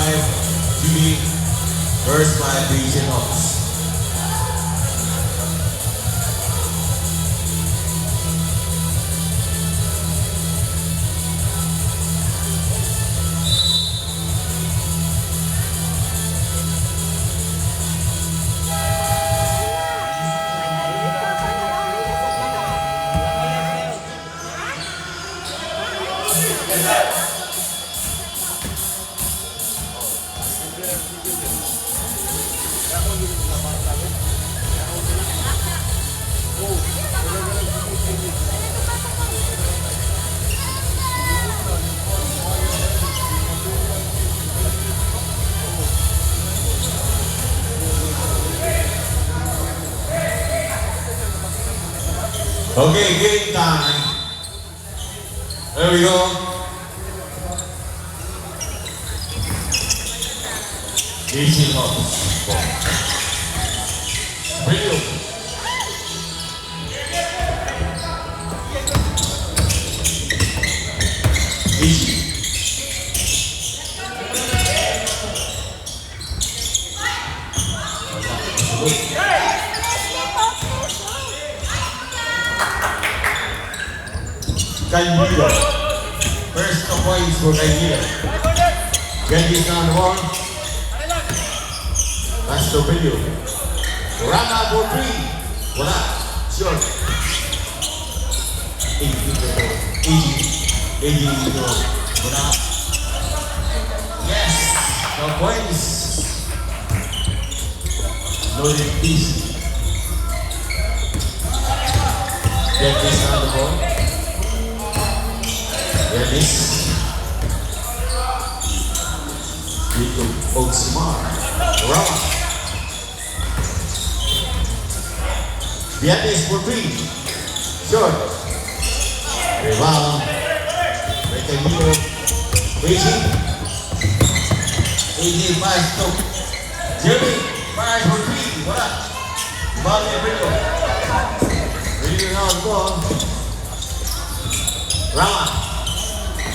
5, Jimmy. First 5, Asian Hawks. Okay, game time. There we go. Asian Hawks. Brilliant. Easy. Kaimiro. First 2 points for Kaimiro. Get this on the ball. That's the video. Rama for 3. Wala. Short. Easy. Wala. Yes. No points. Loaded piece. Get this on the ball. Dennis Dito Oxmar Rama Dennis for 3 short rebound Rectangular AG pass to Jeremy pass for 3 wala ball ni Brito now the ball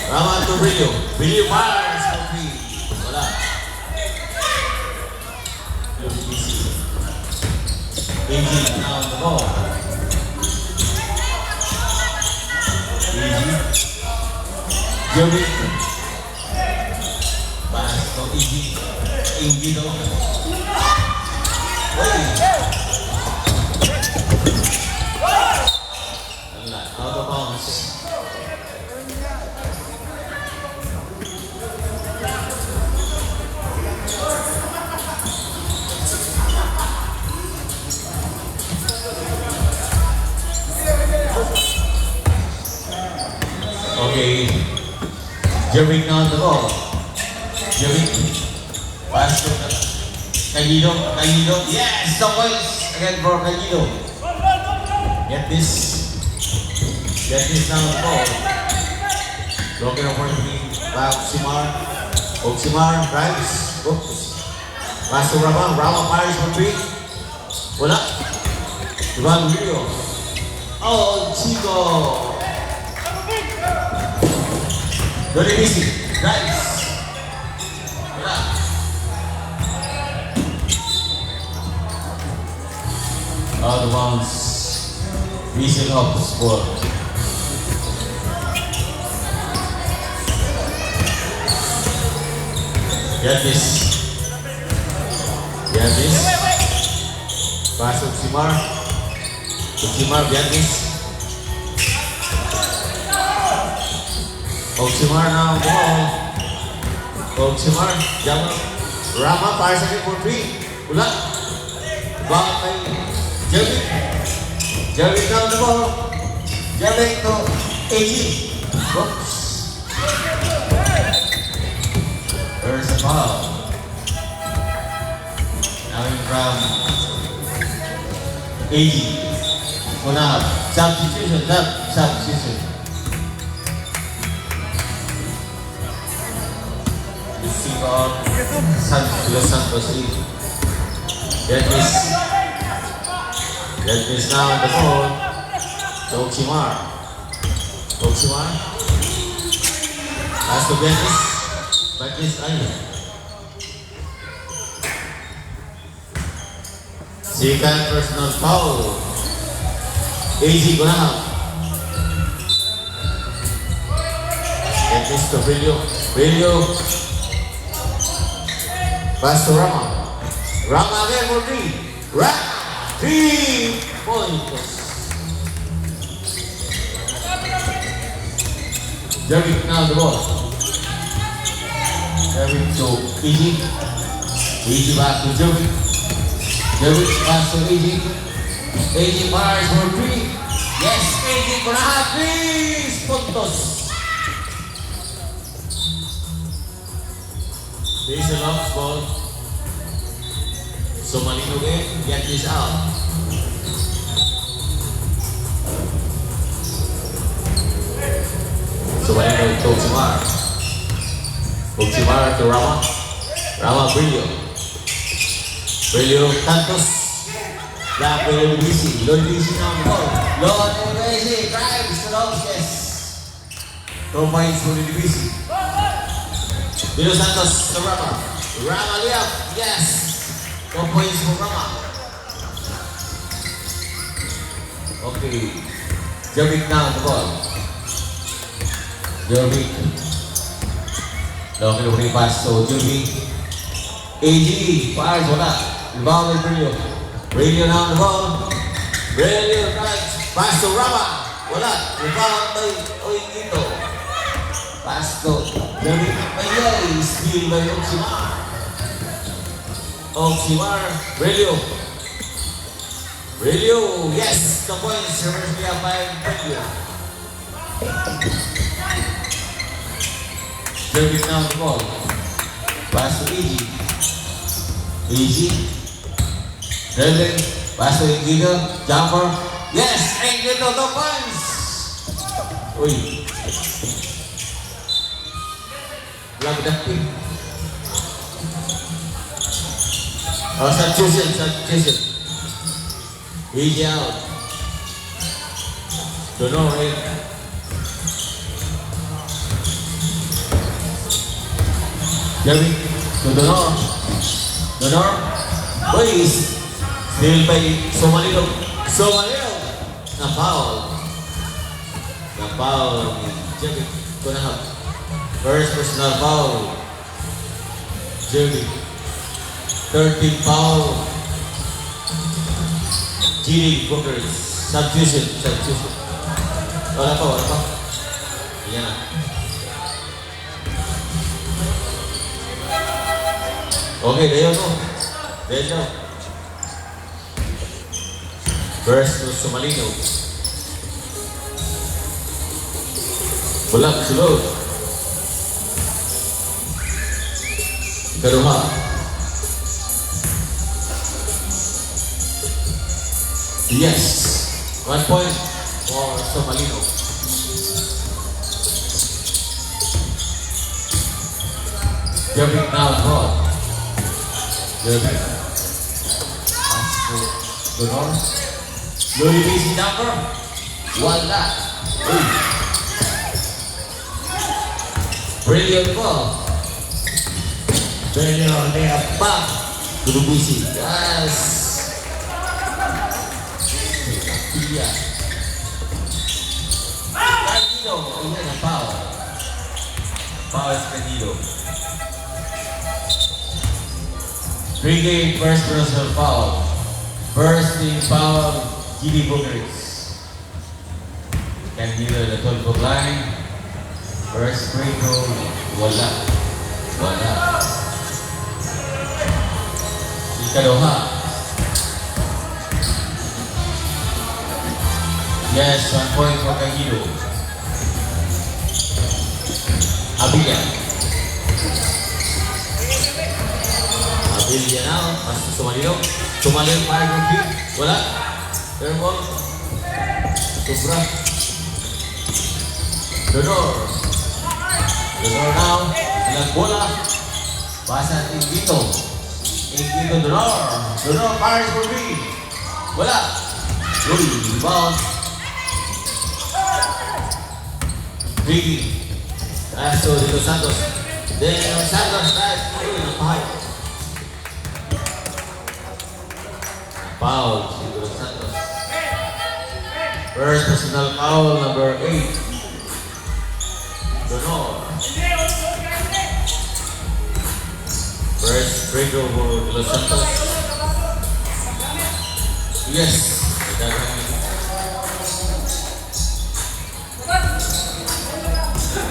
Rama to Brillo. Brillo fires for 3. Wala. Easy now on the ball. Easy. Jeremy. Pass to Easy. Easy to. Wala. Out of bounds. Okay, Jeremy now on the ball. Jeremy, pass to Caguido. Yes, the points again for Caguido. Get this now on the ball. Broken opportunity by Oximar drives. Oops. Pass to Rama fires for 3. Wala. Ivan Rio. Oh, Chico. Very easy. Nice. Out of bounds. Reason up score. Get this. Pass Oximar, get this. Oximar now on the ball. Oximar, jump. Rama fires again for 3. Ulat. Ball by Jeremy. Jeremy down the ball. Jeremy to AG. Oops. There's a foul. Now in from AG. Unab. Substitution. Santos Get this now on the ball. To Oximar. Has to get this. But this Second personal foul. AG Gunahap. And this to Brillo. Brillo. Pass to Rama. Rama again for 3. Rama. 3 points. Jerry now the ball. Jerry to AG. AG back to Jerry. Jerry pass to AG. AG fires for 3. Yes, AG Gunahap. 3 puntos. Base aloft ball. So Malino again, get this out. So Malino to Ochimar. Ochimar to Rama. Rama Brillo. Brillo Santos. Black Brillo Luisi. Luisi now on the ball. Luisi drives to Lopez. 2 points for Luisi. Brillo Santos to Rama. Rama layup. Yes. 2 points for Rama. Okay. Jervik now on the ball. Jervik. Long opening pass to Jervik. AG. Fires wala. Rebound with Brillo. Brillo now on the ball. Brillo drives. Pass to Rama. Wala. Rebound by Oingito. Pass to Jervik. Mayay. Steal by Ochimar. Ochimar. Brillo. Brillo. Yes. 2 points. Reverse me up by Brillo. Jervik now on the ball. Pass to AG. AG. Jervik. Pass to Ingito. Jumper. Yes. Ingito. 2 points. Uy. Wala dapat. Oh, substitution. AG out. Don't know, right? Jervik to Donor. Boys. Still by Somalino. Na foul ni Jervik. Gunahap. First personal foul. Jervik. 13 foul. GD Bookers. Substitution. Wala pa. Ayan na. Okay, there you go. First to Somalino. Bulat sulod. Kedua. Yes. 1 point for Somalino. Jervik now ball. Jervik. Donor. Luisi number. Wala. Brilliant ball. Brilliant layup back to Luisi. Yes. Iya. Escondido. Ini ada foul. Foul Escondido. 3-game first personal foul. First team foul, GD Bookers. Escondido the 12-foot line. First free throw, wala. Ikaduha. Yes, 1 point for Candido. Abilia now, masuk Somalino. Somalino fire from 3. Wala. Fair ball. Subra. Donor now. Ilang bola. Basa Ingito. Donor fires for 3. Wala. Rebound. Ricky. Paso de los Santos. De los Santos drive. Foul si De Los Santos. First personal foul, number 8. Donor. First free throw for De Los Santos. Yes.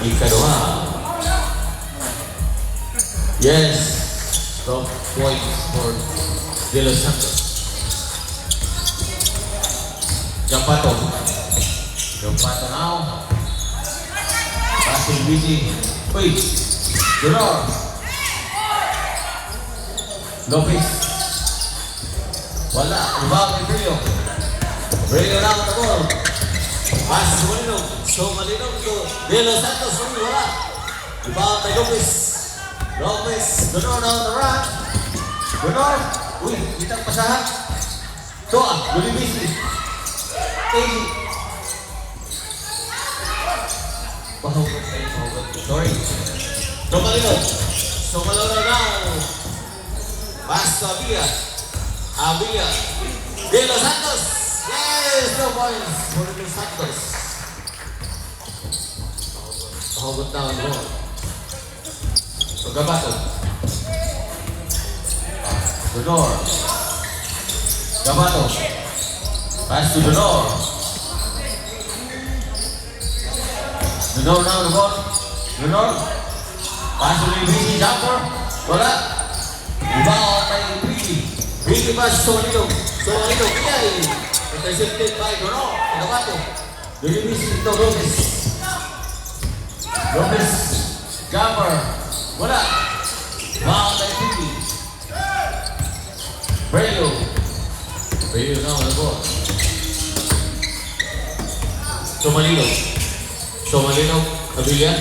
Ikadua. Yes. Top points for De Los Santos. Jampato now. Passing busy. Wait. Donor. Lopez. Wala. Rebound kay Brillo. Brillo now the ball. Pass to Malino. So Malino to De Los Santos. Wala. Rebound kay Lopez. Lopez. Donor now the run. Donor. Uy, kitang pasahan. Toa. Lulibisi. Sorry. Somalino now. Pass to Avila. De Los Santos. Yes, no points for De Los Santos. Hugot down the ball. So Gabato. Donor. Gabato. Pass to Donor. Donor now the ball. Donor. Pass to Libisi. Jumper. Wala. Rebound by Ricky pass to Somalino. Kaya intercepted by Donor. Gabato. Libisi to Lopez. Lopez. Jumper. Wala. Rebound by Ricky. Brillo now the ball. Somalino, Avila.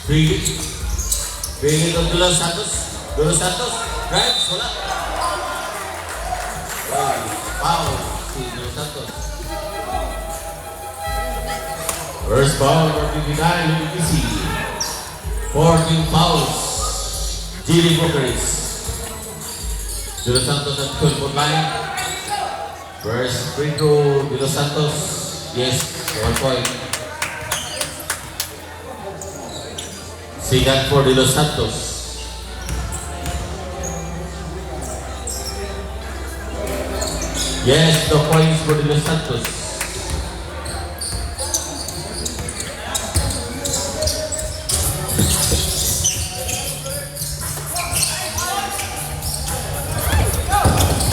Brillo to De Los Santos. Right? Wala. Foul si De Los Santos. First foul for 59, Lupisi. 14 fouls. Gili Bookers. De Los Santos at 12 line. First free throw, De Los Santos. Yes, 1 point. Second for De Los Santos. Yes, 2 points for De Los Santos.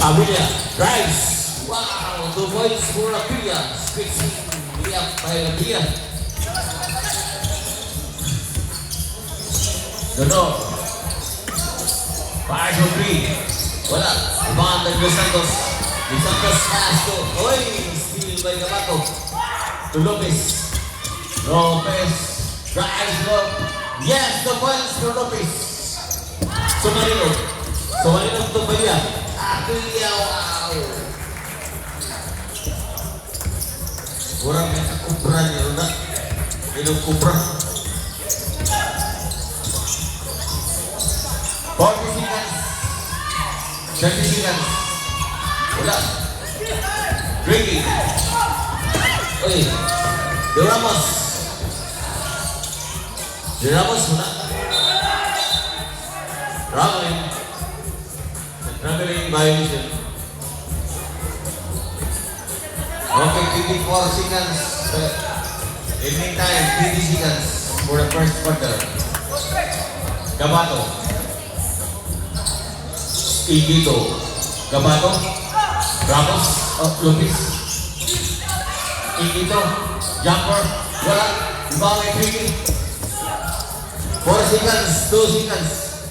Avila drives. Wow, 2 points for Avila. Fixing the up by Avila. Donor. 5 for 3. Wala. Rebound by De Santos. De Santos pass to. Oy, steal by Gabato. To Lopez. Lopez drives low. Yes, 2 points for Lopez. Somalino to Avila. Wow! Orang yang kumpran ya udah, hidup kumpran. 40 seconds, 30 seconds, udah. Ricky, oke, De Ramos udah. Traveling violation. Okay, 24 seconds. Evening time, 20 seconds for the first quarter. Gabato. Igito. Gabato. Ramos. Lopez. Igito. Jumper. Wala. Rebound by Ricky. 4 seconds. 2 seconds.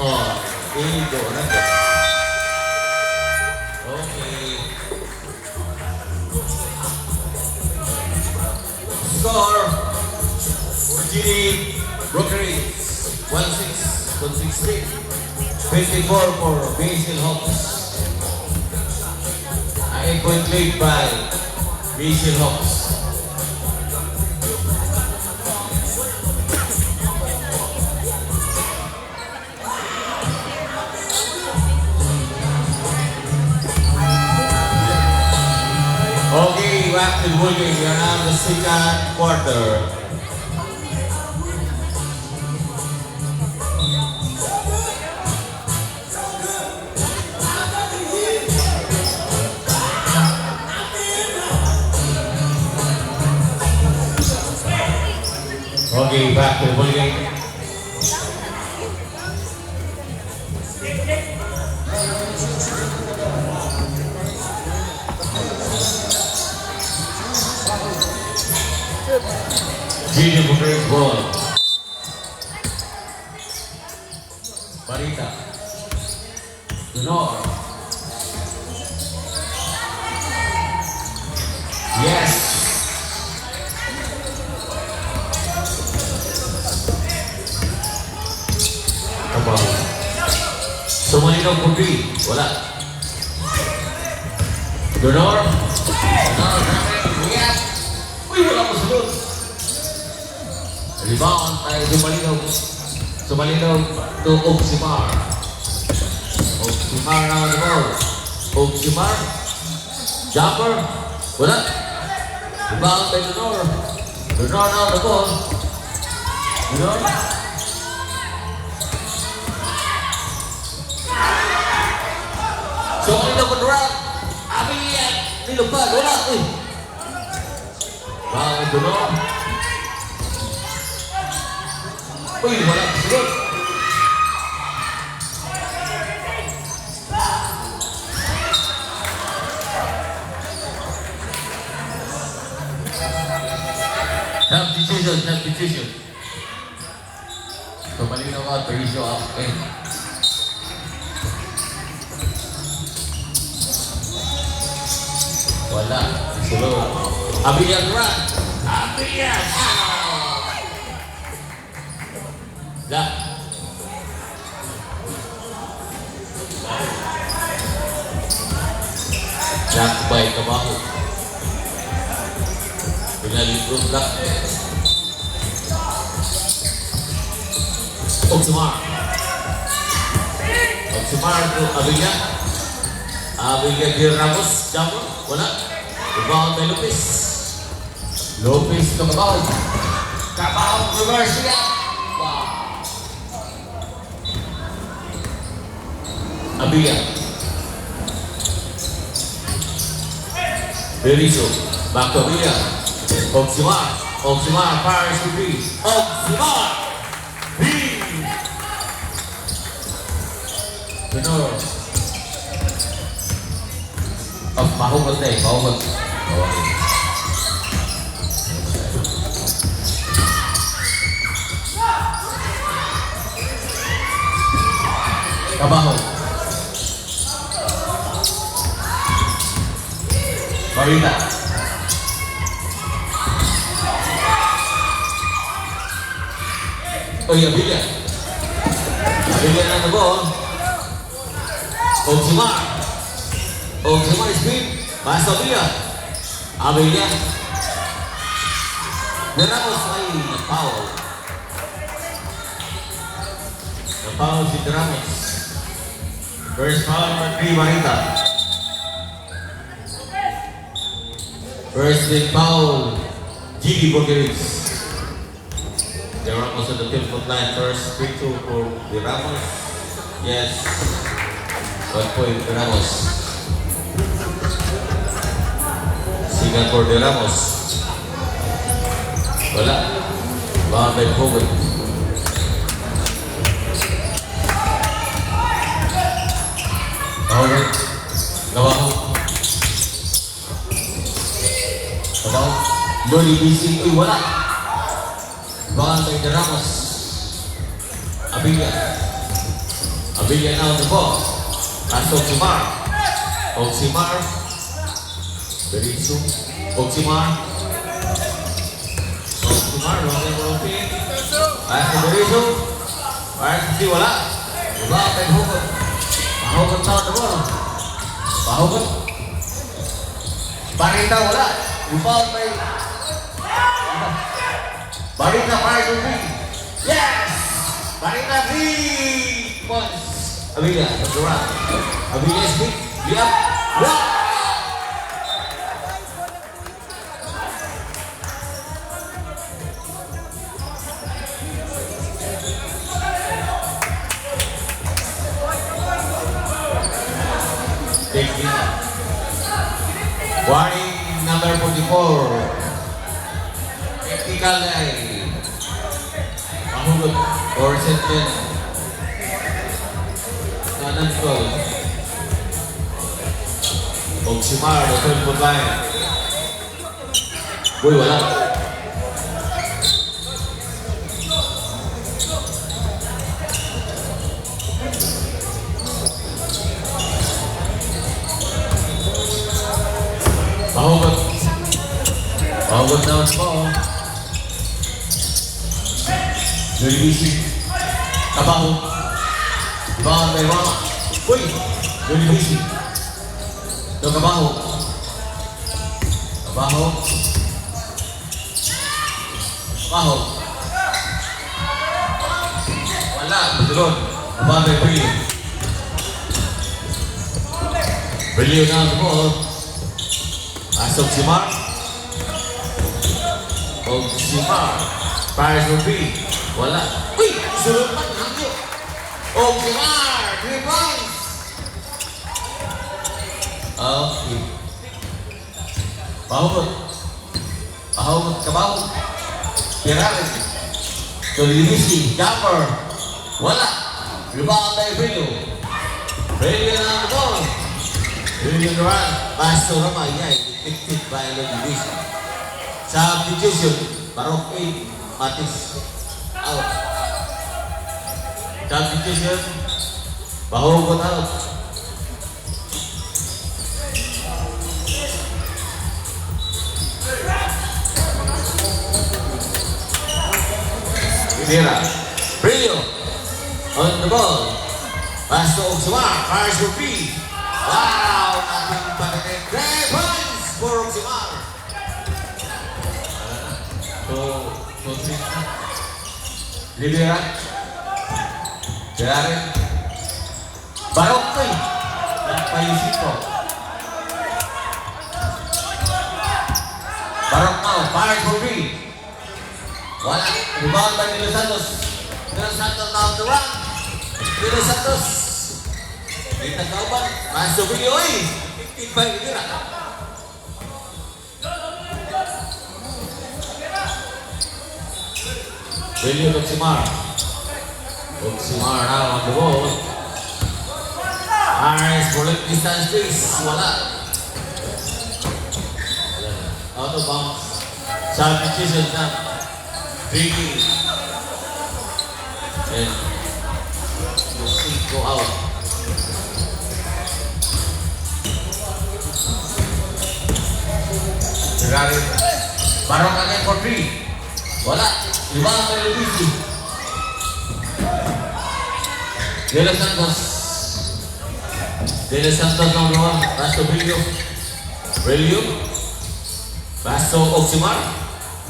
Oh, Igito. Score for Gili Brokery 163, 54 for Basil Hawks. 8-point lead by Basil Hawks. ball game. We are now in the second quarter. Okay, back to the ball game. Junior Bucharest ball. Barita. Dunor. Yes. Kabaw. Sumalinaw Putri. Wala. Dunor. Dunor. Ingat. Uy, wala mo sunod. Rebound tayo Sumalinaw to Oximar. Oximar na the ball. Oximar. Jumper. Wala. Rebound tayo Dunor. Dunor na the ball. Dunor. Sumalinaw ko drop. Abiyan. Nilupad. Wala. Rebound Dunor. Uy, wala. Sunod. Substitution. So, malinaw ka, Perisio up. Wala. Sunod. Abiyan run. Abiyan. Dah. Dah baik ke bawah. Dengan improve dah. Oximar tu Abinya di Ramos jumper. Wala. Rebound by Lopez. Lopez ke bawah. Reverse dia. Abiya. Berizzo. Back to Abiya. Oximar fires to three. Oximar. Dunor. Mahugot na mahugot. Okay. Kabaho. Barita. Oh iya, Abiya. Abiya na the ball. Oximar is beat. Pass Abiya. Abiya. Ramos ay na-foul. Na-foul si Ramos. First foul number 3, Barita. First big foul, Gigi Bucharest. The Ramos on the 10-foot line. First free throw for the Ramos. Yes. 1 point for Ramos. Second for the Ramos. Wala. Bound by Hogan. Hogan. Gawaho. Loli busy. Uy, wala. Bound by the Ramos. Abiya now the ball. That's Oximar. Berizzo. Oximar, rolling. Pass to Berizzo. Pass to wala. Rebound by Hogan. Hogan now the ball. Hogan. Barita wala. Rebound by Barita fires to three. Yes! Barita 3 points. Abiya, that's the run. Abiya is big. Yep. Wow! Warning number 44. Technical ay mahugot or sentence. Kanan ko. Ogsimar, Dr. Putay. Uy, wala. Mahugot. Mahugot naman po. Nalibisi. Kabaho. Ibahan may mama. Uy! Nalibisi. Ito kabaho. Kabaho. Kabaho. Wala. Betul. Ibahan may Brilio. Brilio na ang ball. Pasok si Mark. Ogsimar. Paris will be. Wala. Uy! Sulot pa. Nangyo. Ogsimar. 3 points. Okay. Bahubot. Bahubot. Kabahubot. Pirares. Tolibisi. Jumper. Wala. Rebound by Brilio. Brilio na ang ball. Brilio Duran. Basto naman. Yay. Defeated by Tolibisi. Substitution. Barok 8. Matis. Out. Substitution. Bahubot out. Rivera. Brilio. On the ball. Pass to Ogsimar. Paris will be. Wow! Nothing but a great points for Ogsimar. So Rivera. Gerard. Barok ko eh. Nagpayusip ko. Barok now. Paris will be. Wala. Rebound by Nilo Santos. Nilo Santos now the run. Nilo Santos. Kita kauban. Masuk video eh. 15 by Rivera. Brilio Ogsimar. Ogsimar now on the ball. Harris for left distance please. Wala. Out of bounds. Substitution na. Ricky. And Lucy go out. Gerard. Barok again for 3. Wala. Iba ang Lubisi. De Los Santos. De Los Santos number 1. Pass to Brilio. Brilio. Pass to Ogsimar.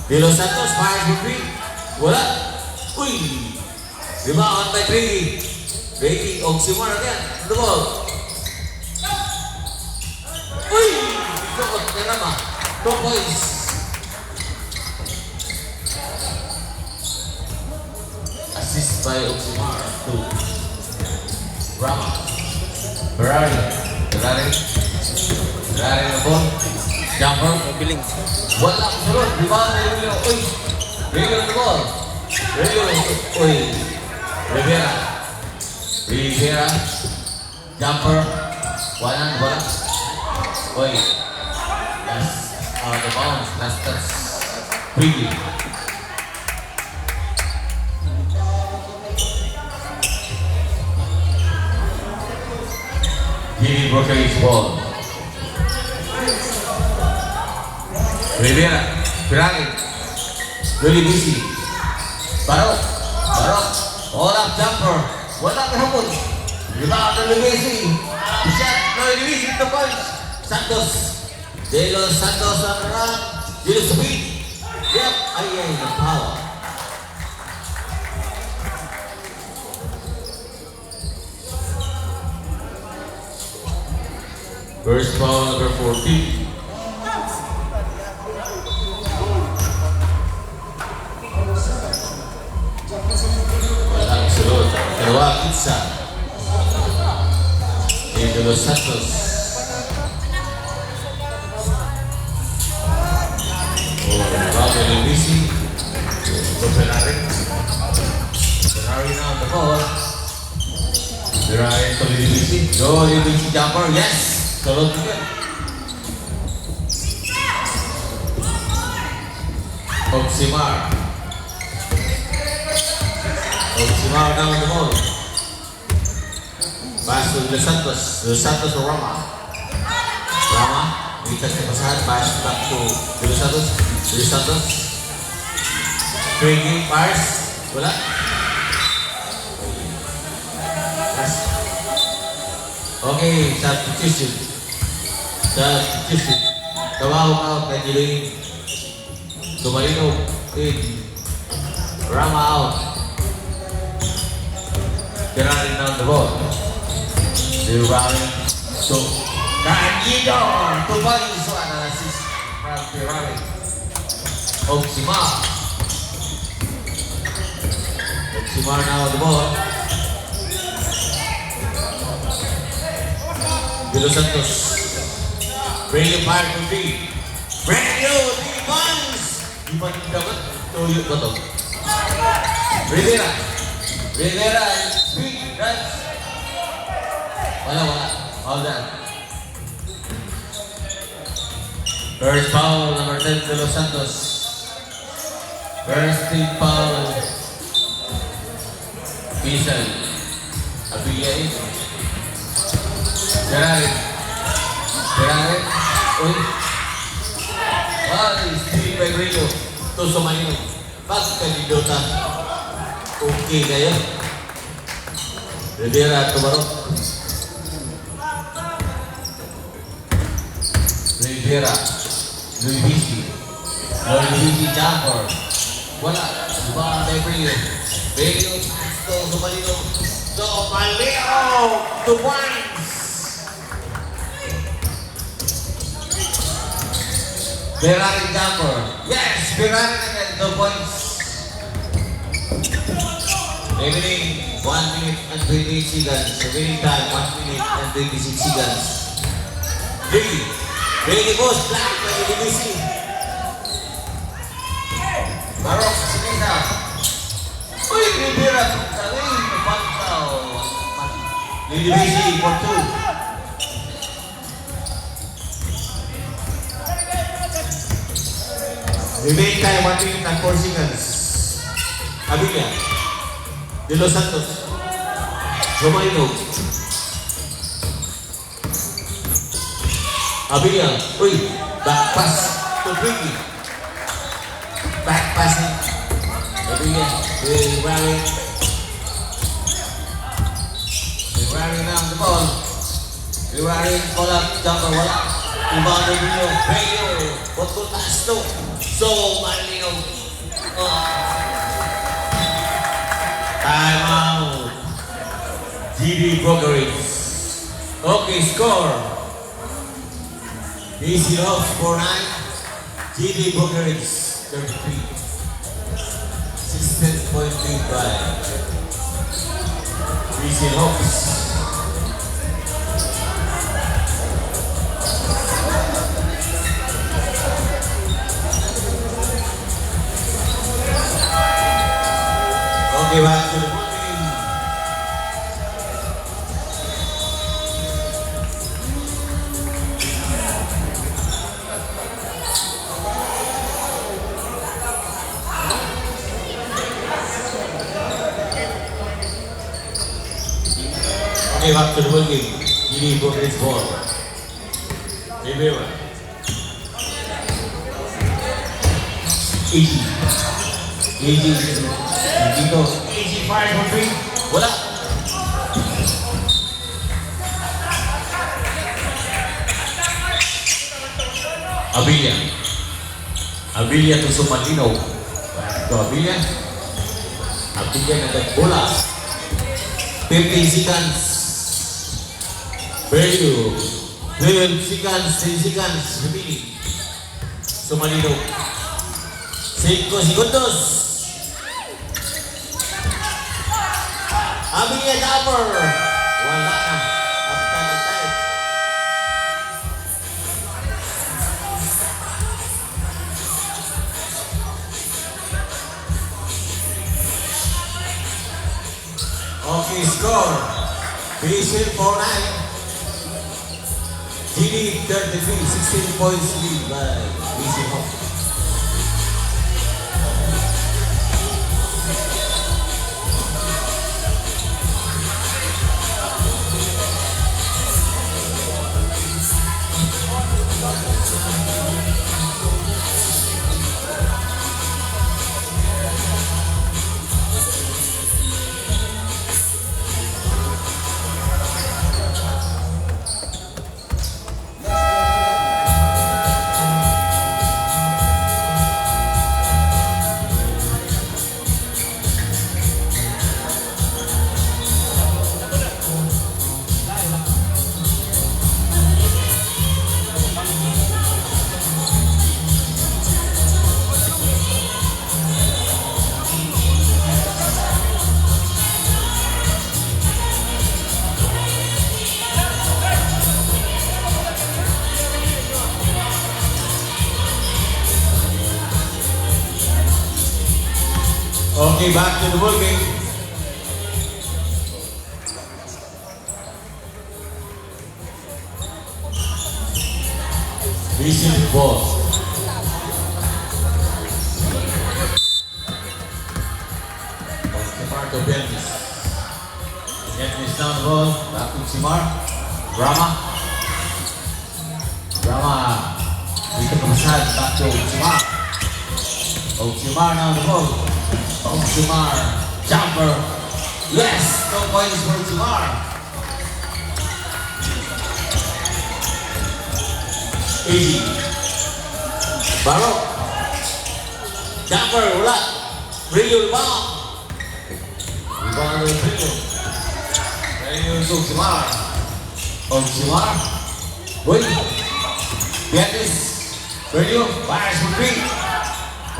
De Los Santos, Paris will be. Wala. Uy! Rebound by Ricky. Ricky, Ogsimar again. The ball. Uy! Ikot na naman. 2 points. Assist by Ogsimar to Rama. Ferrari. Na ball. Jumper. Biling. Wala ko sunod. Rebound by Brilio. Uy! Brilio the ball. Brilio. Uy! Rivera. Jumper. Wala. Uy! That's out of bounds. Last touch. Brilio. Giving Brocades ball. Rivera, Ferrari, Tolibisi, Barok, all up jumper, wala kahapon. Rebound Tolibisi, shot Tolibisi 2 points. Santos, De Los Santos on the run, De Los speed. Yep, ay, the power. First ball number 14. Walang sunod. Dalawa, Kitsa. De Los Santos. Bago yung busy. So, Ferrari. Ferrari na on the ball. Ferrari to Lidibisi. Go, Lidibisi jumper. Yes! Tulog again. Ogsimar. Ogsimar now on the ball. Pass to Los Santos. Los Santos to Rama. Rama. Litas na pasahan. Pass back to Los Santos. Los Santos. Training. Pass. Wala. Pass. Okay. Substitution. Substitution. Tawag out. Kaya niluin. Tumalino. Rama out. Ferrari now on the ball. They're running. So, Candido! 2 points. So, analysis from Ferrari. Ogsimar. Ogsimar now on the ball. De Los Santos. Brilliant fire to 3. Brand new 3 points! Di pa rin dapat tuyo ba ito? Rivera. Rivera and 3 runs. Wala. All that. First foul, number 10, De Los Santos. First team foul. Pisan. Abiyay. Ferrari. Uy. Steve Pedrillo. Ito sa Manino. Pagkalidota. Okay kayo. Rivera, tumarok. Rivera, Luibisi jumper. Wala, diba ang Pedrillo? Pedrillo, ito, Somalino. Somalino, 2 points. Ferrari jumper. Yes, Ferrari again, 2 points. Remaining 1 minute and 28 seconds. Remaining time, 1 minute and 26 seconds. Ready boss, black, Lidibisi. Marok, Sinita. Uy, Rivera, saling, napagtaw. Lidibisi for 2. Remaining time, 1 minute and 4 seconds. Abilia. De Los Santos. Romaino. Abilia. Uy, back pass to Ricky. Back passing. Abilia. Rivera. Rivera now on the ball. Rivera, wala, jumper, wala. Ibang Pedrillo. Pedrillo. What will pass to? So, Marlino. Time out. GD Brokerage. Okay, score. DC Hawks 4-9. GD Brokerage 33. 16.35. DC Hawks. Okay, back to the ball game. Okay, back to the ball game. GD Brokerage ball. Rivera. Easy. Dito. Easy fire for 3. Wala. Abilia to Somalino. Ito Abilia. Abilia nagbola. 15 seconds. Pedrillo. 12 seconds. 10 seconds. Remaining. Somalino. 5 segundos. Abilia jumper. Wala na. After the time. Okay, score. Basil 4-9. GD 33, 16 points lead by Basil Hawks. Okay, back to the ball game. Receive ball. Marco Bentis. Bentis down the ball. Back to Simar. Rama. Dito kamasad. Back to Simar. Simar now the ball. Simar, jumper. Yes, no points for Simar. Easy. Barok. Jumper, wala. Brillo, rebound. Rebound ng Brillo. Brillo to Simar. Simar. Boy. Beatriz. Brillo. Fires for three.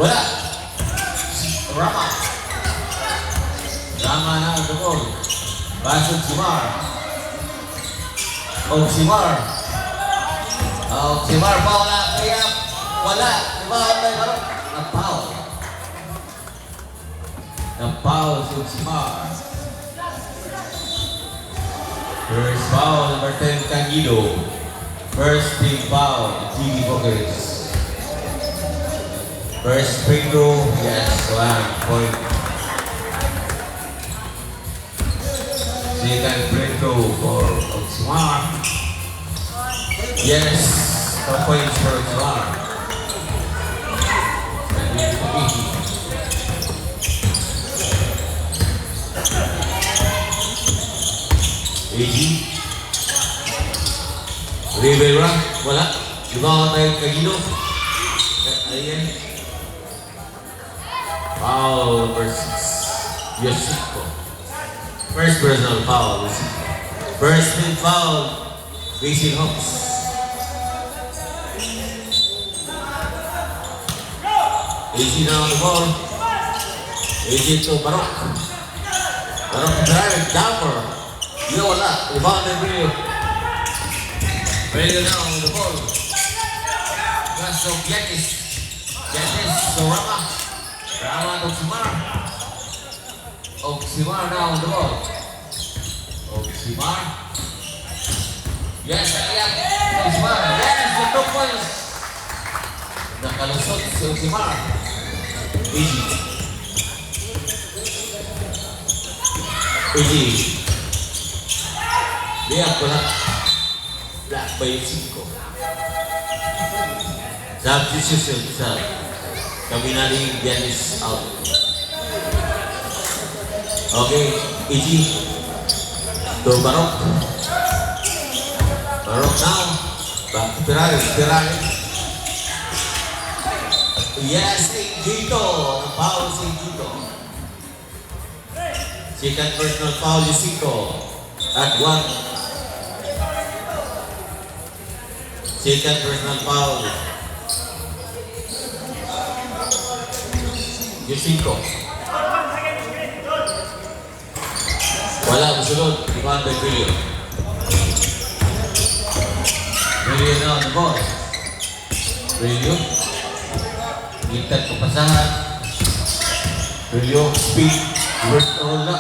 Wala. Rama now the ball. Pass to Simar. Simar. Simar, foul na. Kaya wala. Na-foul si Simar. First foul, number 10, Candido. First team foul, GD Bookers. First free throw, yes, 1 point. Second free throw for Simar. Yes, 4 points for Simar. Easy. Rivera, wala. Diba tayo Candido? Ayan. Foul versus Yosiko. First personal foul, Yosiko. First team foul, Basil Hawks. Easy now on the ball. Easy to Barok. Barok drive, jumper. Wala. Rebound and Brillo. Brillo now on the ball. Pass to Beatriz. So Rama to Simar. Simar now on the ball. Simar. Yes, Simar. Yes, the 2 points. Nakalusot si Simar. Easy. Lihat pula. Black by 5. Substitution sa Kaminali Giannis out. Okay, easy. To Barok. Barok now. Back to Ferrari. Yes, Gito. Foul si Gito. Second personal foul, Yosiko. At 1. Second personal foul. Yosiko. Wala, musulod. Rebound by Brillo. Brillo na on the ball. Brillo. Gitag papasahan. Brillo, speed. First roll na.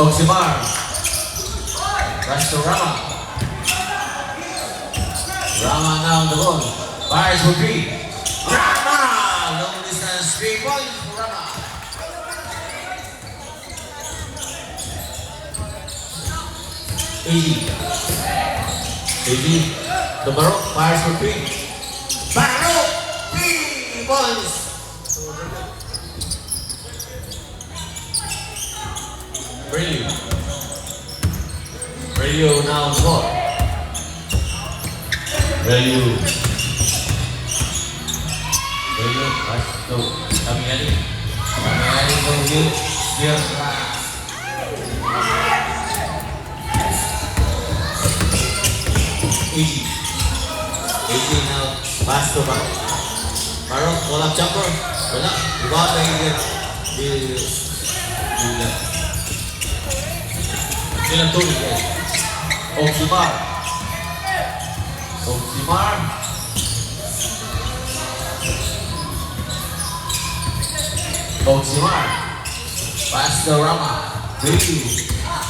Oximar. Pass to Rama. Rama now on the ball. Fires for 3. Rama! Long distance 3 points for Rama. AG to Barok. Fires for 3. Barok! 3 points. Relio now on the ball. Relio, pass to Kamiani. Kamiani to you. Here, Easy now. Pass to Barok. Barok, wala jumper. Wala. Rebound na Sila tuloy guys. Oximar. Pass to Rama.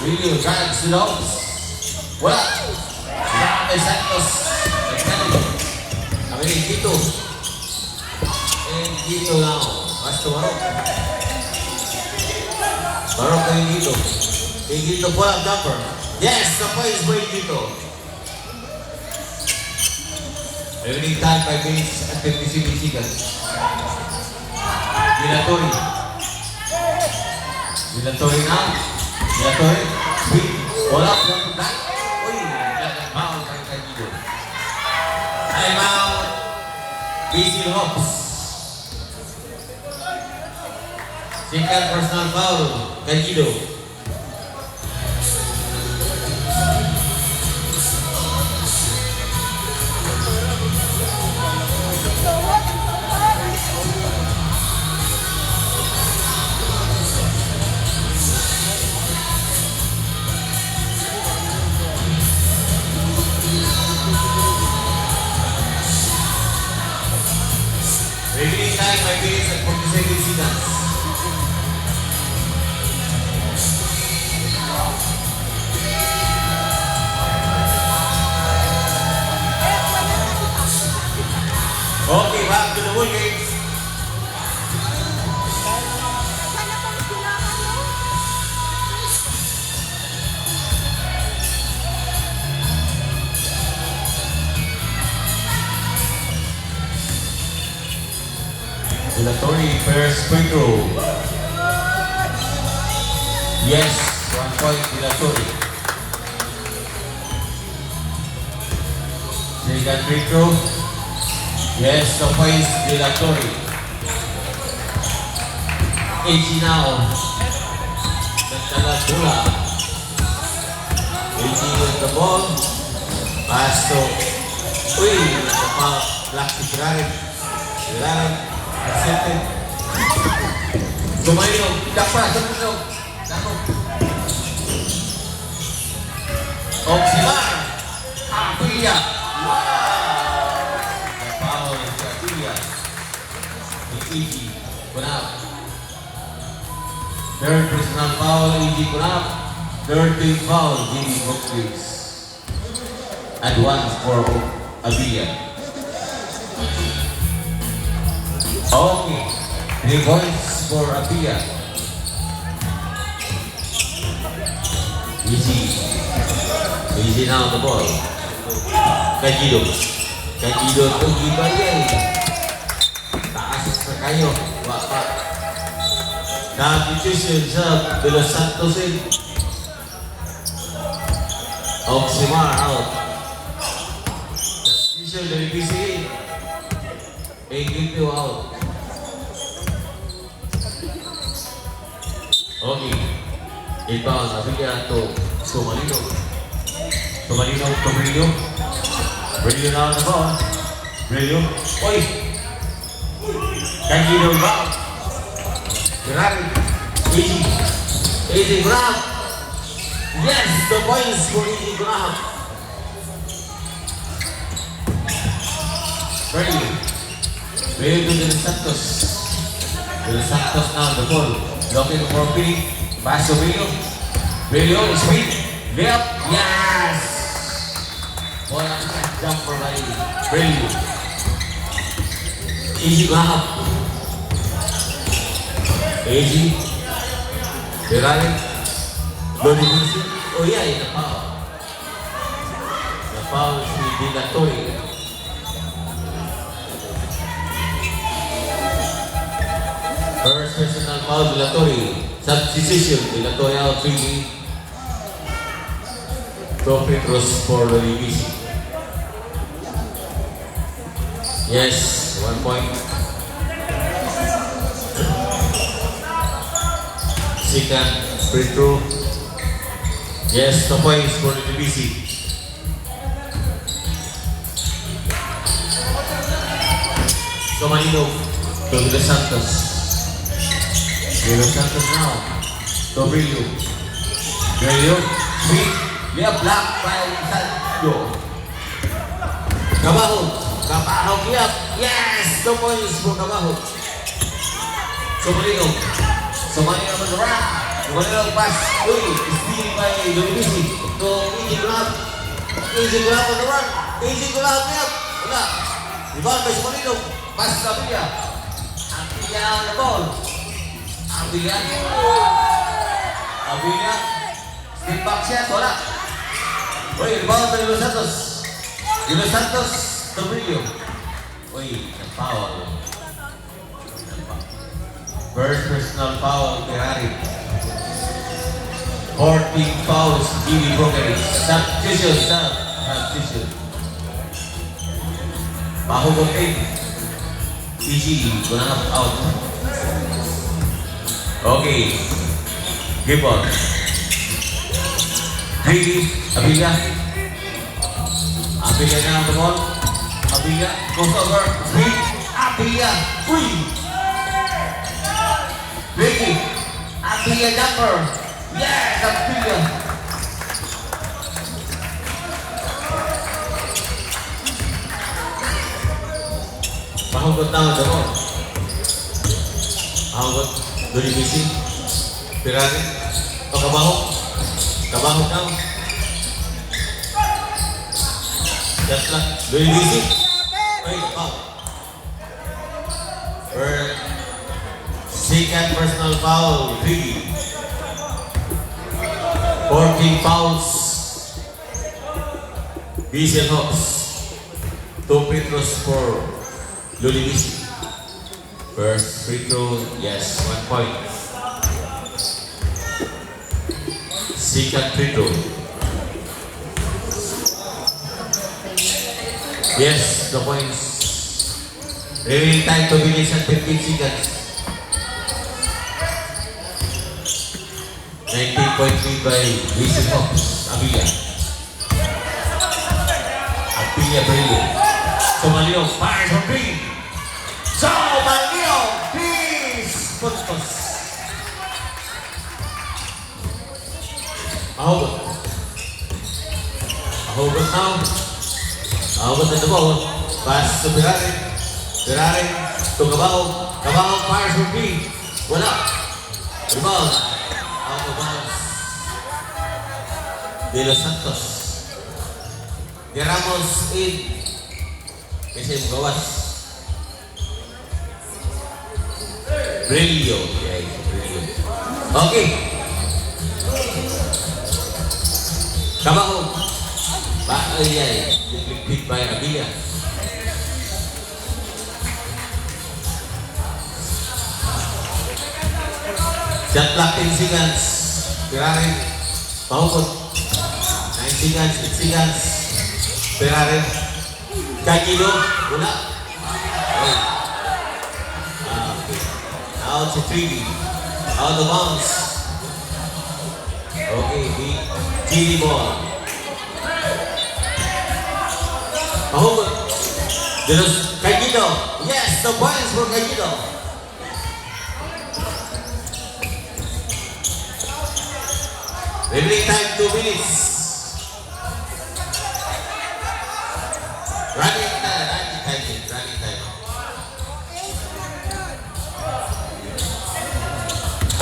Relio drives it out. Wala. Rame Santos. Kami Gito. Gito now. Pass to Barok. Barok kay Gito. Gito po ang jumper. Yes, the point is by Gito. Remaining time 5 minutes at 57 seconds. Vilatori now. Vilatori. Wala. Uy, nagkakabaw kay Gito. Time out. Busy Hawks. Second personal foul kay Gito. Remaining time 5 minutes at 47 seconds. Okay, back to the Bull Games. Vilatori first free throw. Yes, 1 point Vilatori. Second free throw. Yes, the point Vilatori. 80 now. Nagdala bola. 80 with the ball. Pass to. Uy, block si Ferrari. Accepted. Gumayo. Dapat. Oximar. Apilia. The foul is Apilia. Easy. Kunap. Third personal foul, Easy Kunap. Third team foul, Jimmy Hopkins. And 1 for Apilia. Okay, 3 points for Apia. Easy now the ball. Kajido to Gibayan. Taas na kayo. Wapa. Competition sa De Los Santos. Oximar out. Competition dari PCA. Egipto out. Okay. Inbound. Apia to Somalino. Somalino to Brillo. Brillo now on the ball. Brillo. Oi! Kajido back. Grab. Easy grab. Yes, the points for Easy grab. Brillo. Brillo to De Los Santos. De Los Santos now on the ball. Looking for Pili. Pass to Brillo. Brilliant speed. Layup. Yes! Wala ka jumper by Brilliant. Easy grab. Easy. Birayan. Lodi Vincent. Oh yeah, na-foul. Na-foul si Dilatoy. First personal foul, Dilatoy. Substitution, Dilatoy out, 3 free throws for the division. Yes, 1 point. Second free throw. Yes, 2 points for the division. Somalino to De Los Santos. De Los Santos now. To Brillo. Brillo. Sweet. Layup block by Sancho. Cabajo. Cabajo layup. Yes! 2 points for Cabajo. Somalino. Somalino on the run. Somalino pass. Uy, steal by Lumisi. To Easy Grab. Easy Grab on the run. Easy Grab layup. Wala. Rebound by Somalino. Pass sa Abilla. Abilla on the ball. Abilla. Abilla. Step back siya. Wala. Uy, rebound by Los Santos. Los Santos. Tobrillo. Uy, nag-foul. First personal foul, Ferrari. 14 fouls, Jimmy Brokery. Substitution. Bahugot 8. PG, gonna have out. Okay. Give on. 3, Abilla. Abilla na ang ball. Abilla, goes over. 3, Abilla. Uy! Ricky, Abilla jumper. Yes, Abilla. Mahugot na ang ball. Mahugot. Duribisi. Pirari. O Cabajo. Cabajo now. Just lang. Duribisi. Ay, foul. Second personal foul, 3. 14 fouls. Diesel Hawks. 2 free throws for Lulimisi. First free throw, yes, 1 point. Second free throw. Yes, 2 points. Remaining time 2 minutes and 15 seconds. 19.3 by Diesel Hawks. Abilla. Abilla brilliant. Somalino fires from 3. Somalino, please! Puntos. Mahugot. Mahugot now. Mahugot na the ball. Pass to Ferrari. Ferrari to Cabajo. Cabajo fires from 3. Wala. Rebound. Out of bounds. De Los Santos. De Ramos in. Kasi magawas. Brillo. Yeah, Brillo. Okay. Cabajo. Ay. Deflected by Abilla. Shot clock 10 seconds. Ferrari. Mahugot. 9 seconds, 8 seconds. Ferrari. Kagino. Wala. Okay. Out si 3. Out of bounds. Okay, Gini ball. Mahugot. Kagino. Yes, the points for Kagino. Remaining time 2 minutes. Running time.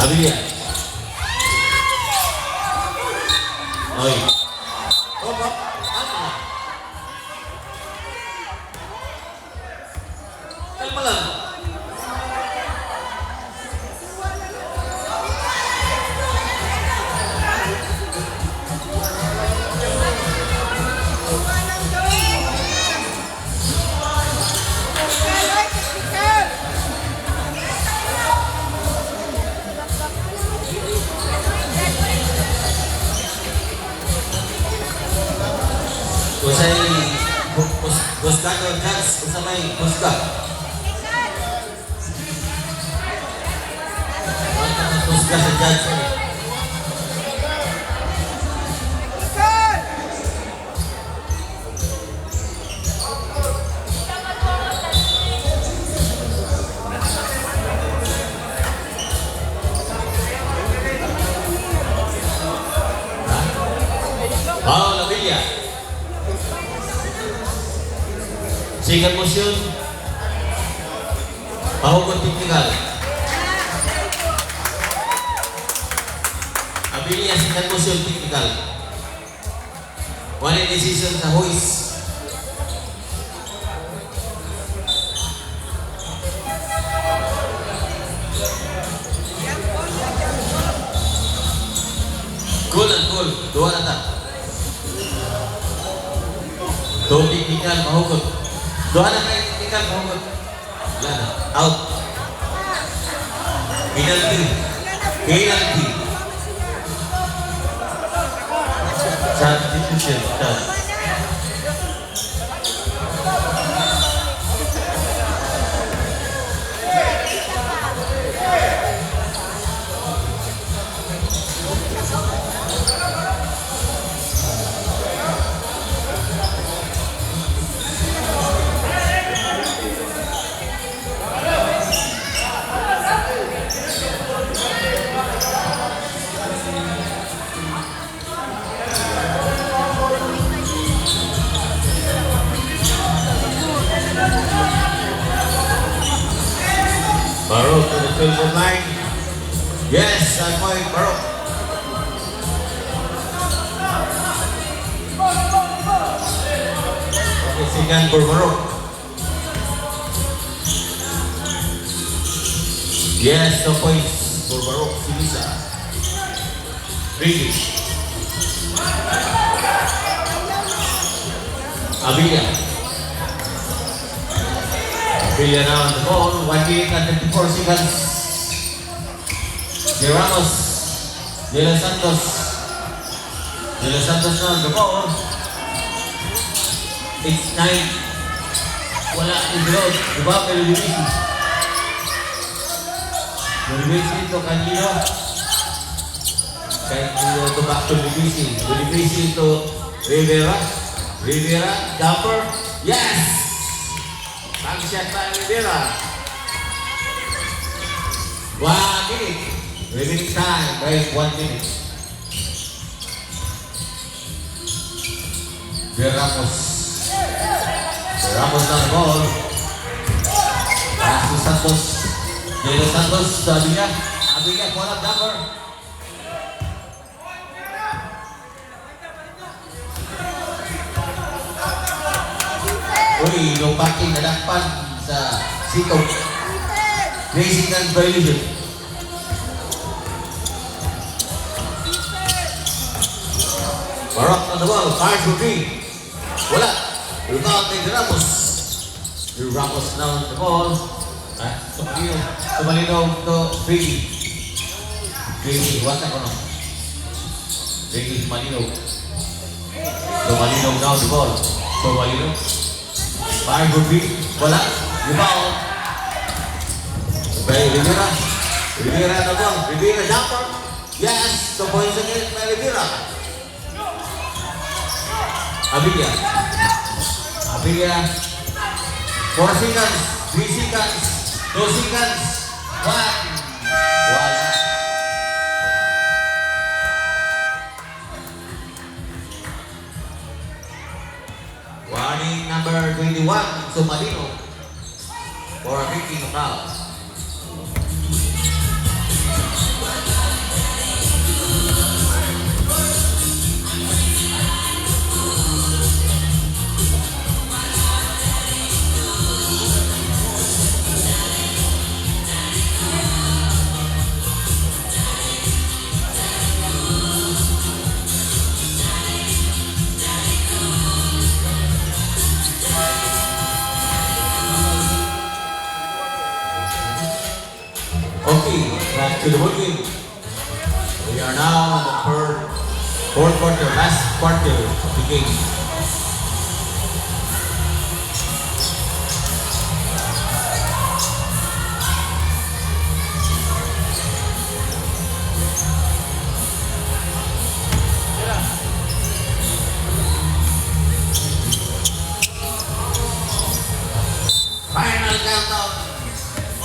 Abilla. Oy. Hop, hop. Ano na? Kalma lang. Usay Busga ko, Judge. Usamay Busga. Busga sa Judge. Paolo Villa. Single motion. Pahugot technical. Abilia single motion technical. One decision sa hoist. Goal and goal. Dua na ta. Dua technical mahugot. Dua na kayo technical mahugot. Wala na. Out. Penalty. Penalty. Substitution. Baruch to the field goal line. Yes, I point Baruch. Okay, second for Baruch. Yes, 2 points for Baruch. Silisa. Ricky. Avila. Villa now on the ball, 1 minute and 54 seconds. De Ramos, De Los Santos now on the ball. It's 9. Wala in the road. Diba, pero Luisi. Luisi to kanino. Kanino to back to Luisi. Luisi to Rivera. Rivera, jumper. Yes! Pag-shot pa ang Rivera. 1 minute. Remaining time. Break 1 minute. De Ramos. De Ramos na ball. Pass to Santos. De Los Santos sa Abilla. Abilla, call up number. Uy, yung parking nadakpan sa sito. Racing and violation. Baruch on the ball, fires for 3. Wala. Rebound by De Ramos. De Ramos now on the ball. Tumalinaw to Ricky. Ricky, wala ko no. Ricky, Malinaw. Tumalinaw now the ball. Tumalinaw. Fire for 3. Wala. Rebound. By Rivera. Rivera na ball. Rivera jumper. Yes. 2 points again by Rivera. Abilla. Abilla. 4 seconds. 3 seconds. 2 seconds. 1. Wala. Warning number 21, Sumalino, for a kicking foul. to the ball game. We are now in the fourth quarter, last quarter of the game. Final countdown.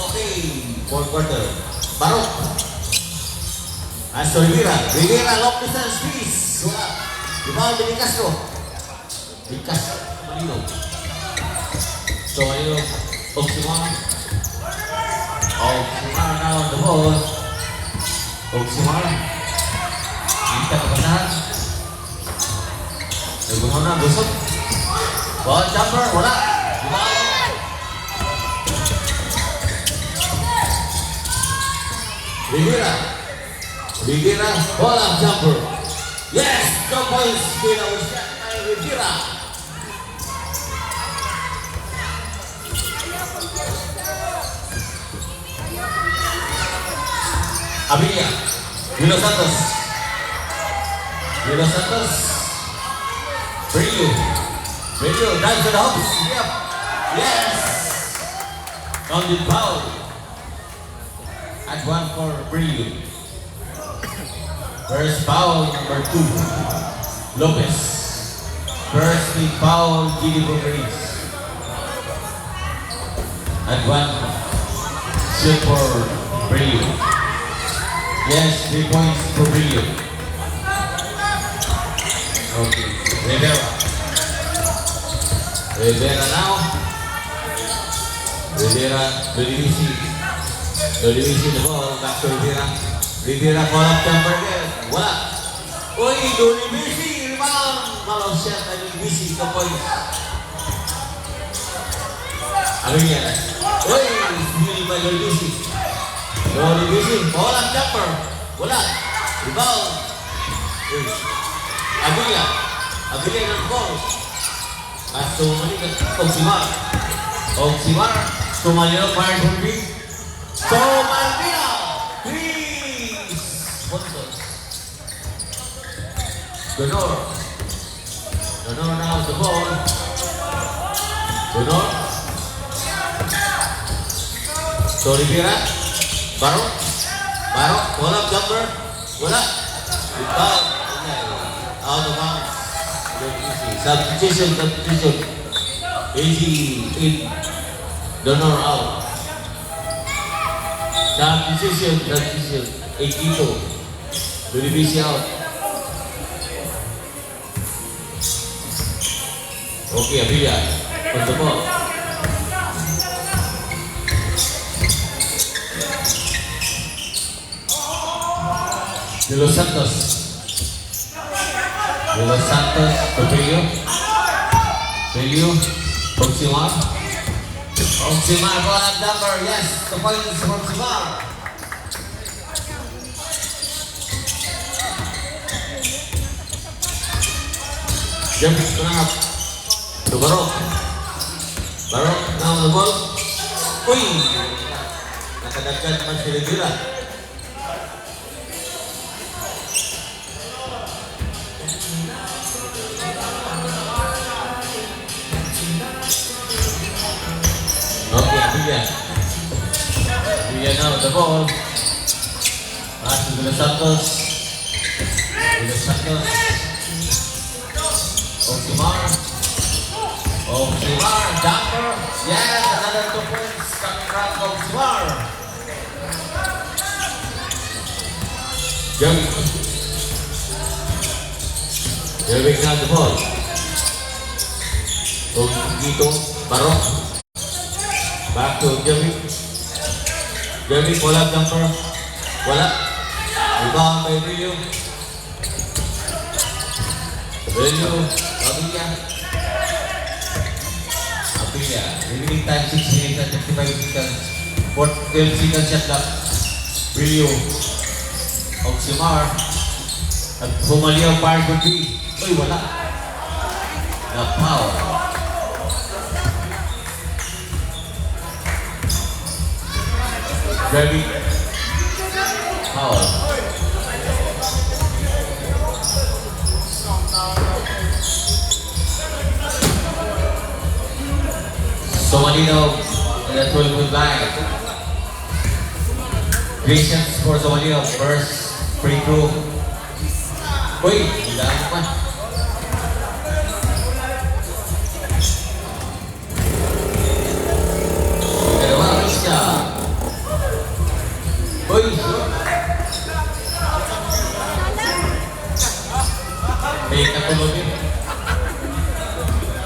Okay, fourth quarter. Barok. Astro Rivera, long distance squeeze. Wala. Rebound ni Castro. Likas. Malino. So, ayun. Oximar now on the ball. Oximar. Kita kepasahan. Nagunaw na, busog. Ball jumper, wala. Rebound. Rivera, ball up jumper. Yes, 2 points win our shot by Rivera. Abinia, Willow Santos. Brillo, drives to the house. Yep. Yes. Counted foul. At 1 for Brillo. First foul, number 2, Lopez. First big foul, Gidi Bucharest. At 1, shoot for Brillo. Yes, 3 points for Brillo. Okay, Rivera now. Rivera, Dodivisi the ball, back to Rivera. Rivera call up jumper again. Wala. Uy, Dodivisi, rebound. Malo shot ay Dodivisi, 2 points. Abinia. Uy, steal by Dodivisi. Call up jumper. Wala. Rebound. Uy. Abinia ng ball. At sumali ka, Oximar. Sumali na, fire from three. So, Malvina, 3 puntos. Donor now the ball. Donor. So, Rivera. Barok, call up jumper. Wala. Rebound. Out of bounds. Substitution. Easy in. Donor out. Substitution. 82. Dodivisi out. Okay, Abinia on the ball. De Los Santos, Brillo, Oximar, ball up jumper, yes, 2 points for Oximar. Jump up to Barok now on the ball. Uy, nakadagdag naman si Rivera. Okay, Abinia now the ball. Pass to Los Santos. Oximar, jumper. Yes, another 2 points coming from Oximar. Jervik now the ball. Dito, Barok. Back to Jervik, pull up jumper. Wala. Rebound by Brillo. Abinia. Remaining time 6 minutes and 55 seconds. 12 seconds shot clock. Brillo. Oximar. At humali ang fire for 3. Uy, wala. The power. Jervik. Foul. So Malino in the 12-foot line. Patience for Somalino. First free throw. Uy, hilang naman. Dalawa, isa. Uy, may katulog yun.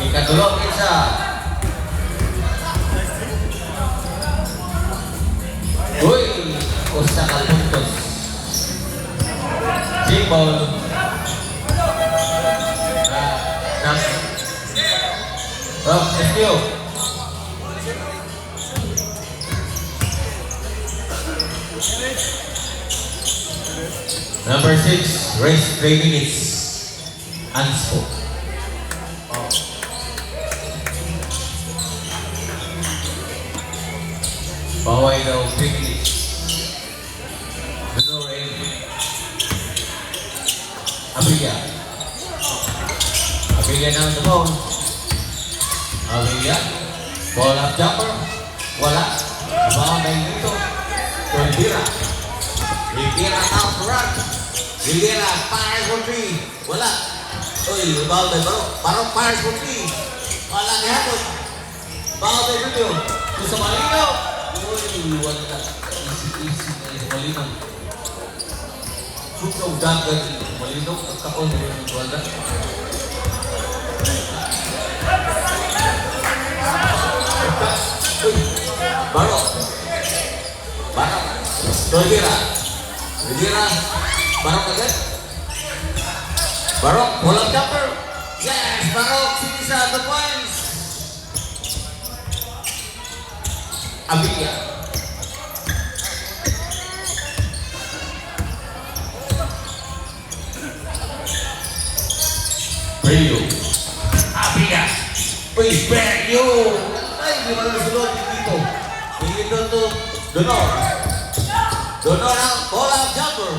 May katulog isa. Uy, usa ka puntos. J-ball. Let's go. Number 6, race 3 minutes. Anspo. Baway daw 3 minutes. Betul rain. Abiya. Abiya na ang tumong. Abiya. Ball up jumper. Wala. Bawang na dito. Rivera. Rivera out to run. Rivera fires for 3. Wala. Uy, bawang na Barok. Barok fires for 3. Wala na hapon. Bawang na dito. Gusto Malino. Uy, wala. Easy na Malino. Suka dagat Malino. Kakon na yung wala. Uy, Barok. Barok. Rivera. Rivera. Barok agad. Barok. Pull-up jumper. Yes, Barok. Sinisa the points. Abiya. Brillo. Abiya. Uy, Brillo. Ay, di ba nasulod dito? Dito to Donor. Donor ang pull-up jumper.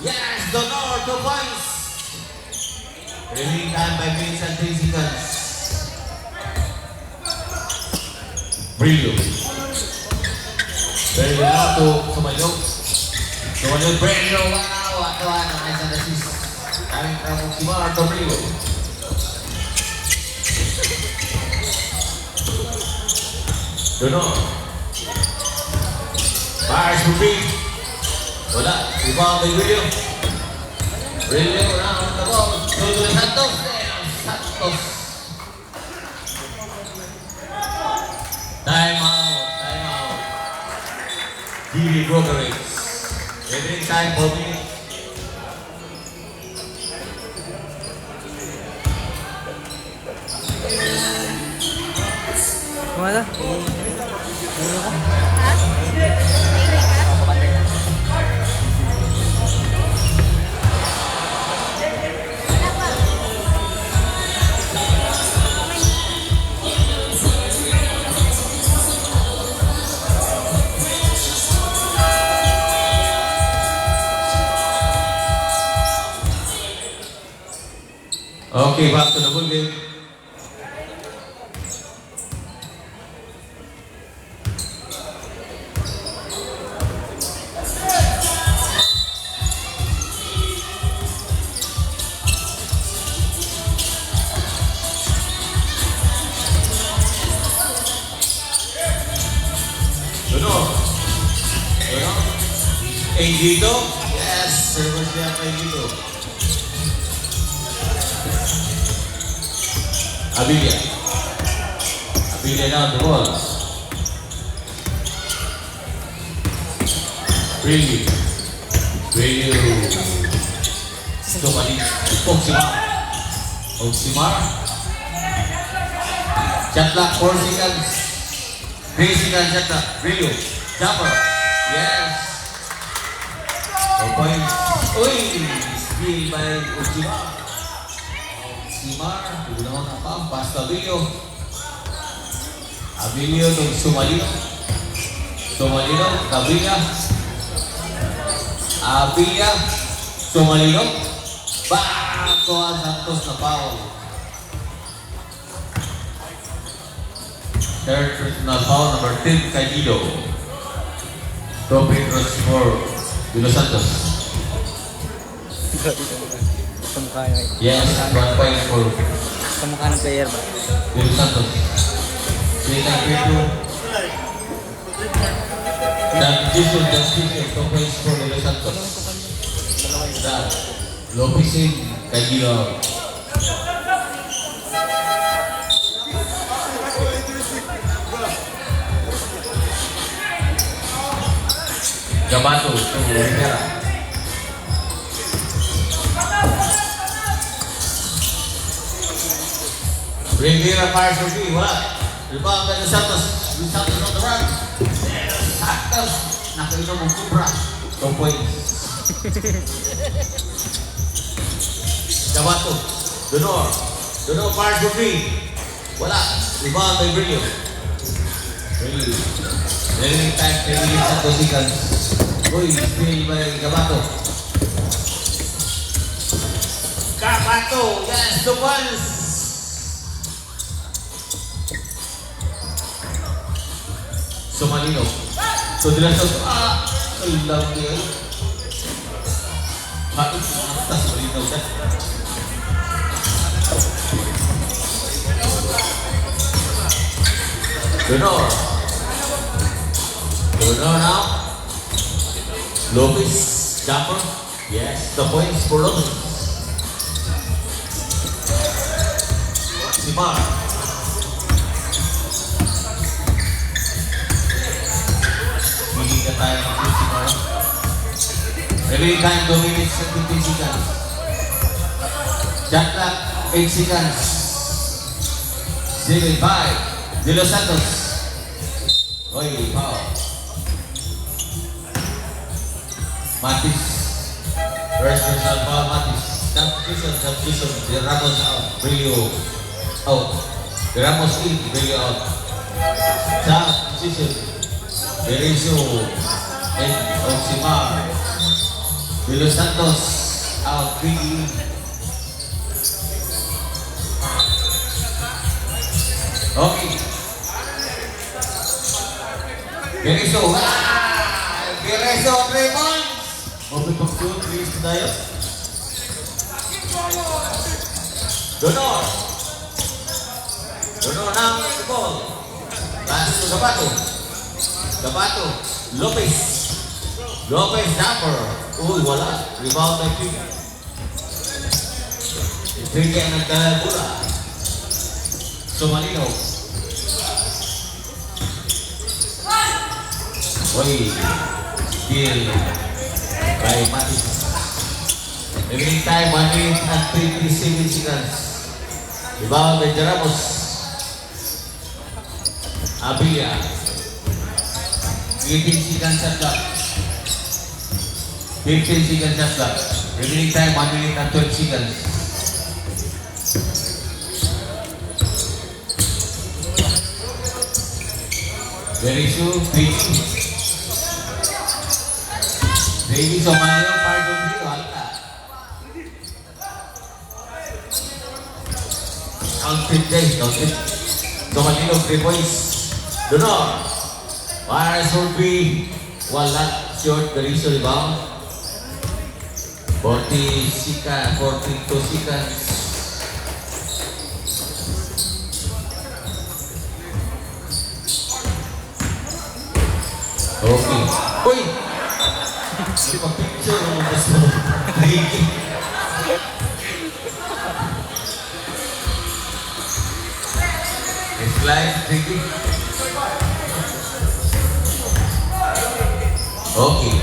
Yes, Donor 2 points. Remaining time by minutes and 3 seconds. Brillo. Brillo na to Sumayo. Sumayo, Brillo. Wow, ato na isang assist. Kaming kamong Simar to Brillo. Donor. Fires for 3. Wala. Rebound by Brillo. Brillo na ang tabong. Tuloy Santos. Santos. Time out. Time out. TV Brokerage. Every time for me. Kemana? Okay, back to the full game. Dito? Yes, server siya kay dito. Abilia. Abilia now the ball. Brillo. Brillo. Somali. Oximar. Oximar. Shot clock 4 seconds. 3 seconds shot clock. Brillo. Jumper. Yes. 2 points. Uy! Steal by Oximar. Oximar. Tugunawan na pa. Pass to Abilio. Abilio to Sumalino. Sumalino. Tabilla. Abia. Sumalino. Bato ang Santos na foul. Third personal foul, number 10, Cajido. 2 free throws for De Los Santos. Kamukha niya. Yes, 1 point for Kamukha ng player ba? De Los Santos. Second free throw. Jason, 2 points for De Los Santos. Lopesin, Cajido. Gabato, Rivera. Rivera fires for three. Wala. Rebound by the Santos. The Santos on the run. Santos. Nakainom ang Cobra. 2 points. Gabato. Donor. Donor fires for three. Wala. Rebound by Brillo. Brillo. Remaining time, 10 minutes at 2 seconds. Uy, still by Gabato. Gabato, yes, 2 points. Sumalino. So, dilasot. Alam niya. Hatos, atas, malinaw siya. Donor. Donor now. Lopez, jumper. Yes, the points for Lopez. Simar. Hindi ka tayo ng Simar. Remaining time, 2 minutes and 15 seconds. Shot clock, 8 seconds. 7-5. De Los Santos. Oy, foul. Matis. First personal foul, Matis. Substitution. De Ramos out. Brillo out. De Ramos in. Brillo out. Substitution. Berizzo and Oximar. De Los Santos out. Brillo. Okay. Berizzo. Berizzo, 3 points. Open box 2, 3 tayo. Donor. Donor ng ball. Pass to Gabato. Gabato. Lopez. Lopez jumper. Uy, wala. Rebound by Pig. Tricky ang nagdala. Sumalino. Uy. Steal. By Matis. Remaining time, 1 minute and 37 seconds. Rebound by Ramos. Abia. 18 seconds at clock. 15 seconds at clock. Remaining time, 1 minute and 12 seconds. Very soon, Baby Somalia, part of you, halka. Counted guys, counted. Somalino, 3 points. Donor. Para should be wala short, very so rebound. 42 seconds. Okay. Uy! Picture mo gusto. Tricky. Slide, tricky. Okay.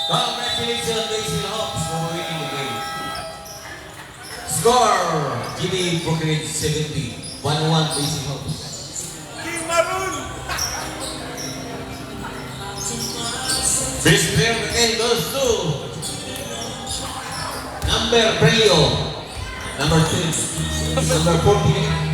Congratulations, Basil Hawks, for winning the game. Score, Jimmy Bukrid 70. 1-1 Basil Hawks. King Maroon! Best player of the game goes to number Brillo, number 10, number 48.